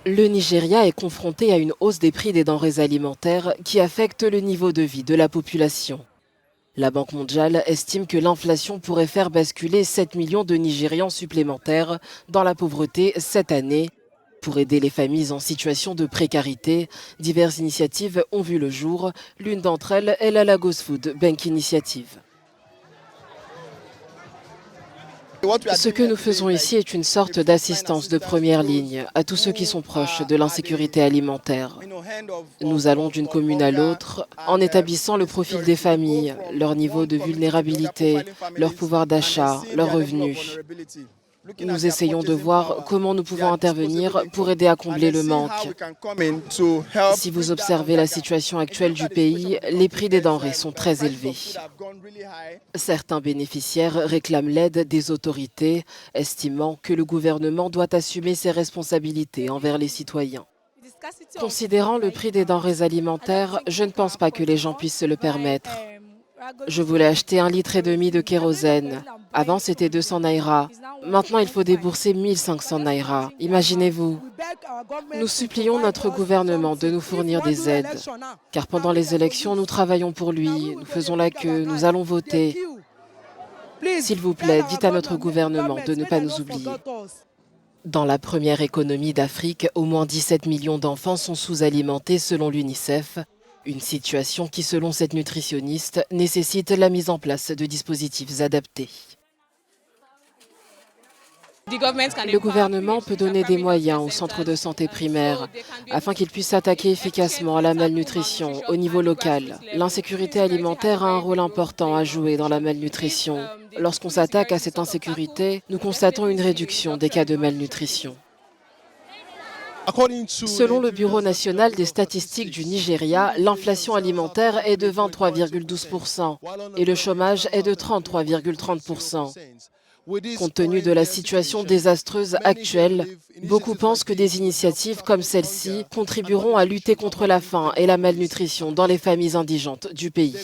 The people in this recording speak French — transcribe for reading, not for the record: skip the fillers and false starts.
Le Nigeria est confronté à une hausse des prix des denrées alimentaires qui affecte le niveau de vie de la population. La Banque mondiale estime que l'inflation pourrait faire basculer 7 millions de Nigérians supplémentaires dans la pauvreté cette année. Pour aider les familles en situation de précarité, diverses initiatives ont vu le jour. L'une d'entre elles est la Lagos Food Bank Initiative. Ce que nous faisons ici est une sorte d'assistance de première ligne à tous ceux qui sont proches de l'insécurité alimentaire. Nous allons d'une commune à l'autre en établissant le profil des familles, leur niveau de vulnérabilité, leur pouvoir d'achat, leurs revenus. Nous essayons de voir comment nous pouvons intervenir pour aider à combler le manque. Si vous observez la situation actuelle du pays, les prix des denrées sont très élevés. Certains bénéficiaires réclament l'aide des autorités, estimant que le gouvernement doit assumer ses responsabilités envers les citoyens. Considérant le prix des denrées alimentaires, je ne pense pas que les gens puissent se le permettre. Je voulais acheter 1,5 litre de kérosène. Avant, c'était 200 naira. Maintenant, il faut débourser 1500 naira. Imaginez-vous. Nous supplions notre gouvernement de nous fournir des aides. Car pendant les élections, nous travaillons pour lui. Nous faisons la queue. Nous allons voter. S'il vous plaît, dites à notre gouvernement de ne pas nous oublier. Dans la première économie d'Afrique, au moins 17 millions d'enfants sont sous-alimentés selon l'UNICEF. Une situation qui, selon cette nutritionniste, nécessite la mise en place de dispositifs adaptés. Le gouvernement peut donner des moyens aux centres de santé primaires afin qu'ils puissent s'attaquer efficacement à la malnutrition au niveau local. L'insécurité alimentaire a un rôle important à jouer dans la malnutrition. Lorsqu'on s'attaque à cette insécurité, nous constatons une réduction des cas de malnutrition. Selon le Bureau national des statistiques du Nigeria, l'inflation alimentaire est de 23,12% et le chômage est de 33,30%. Compte tenu de la situation désastreuse actuelle, beaucoup pensent que des initiatives comme celle-ci contribueront à lutter contre la faim et la malnutrition dans les familles indigentes du pays.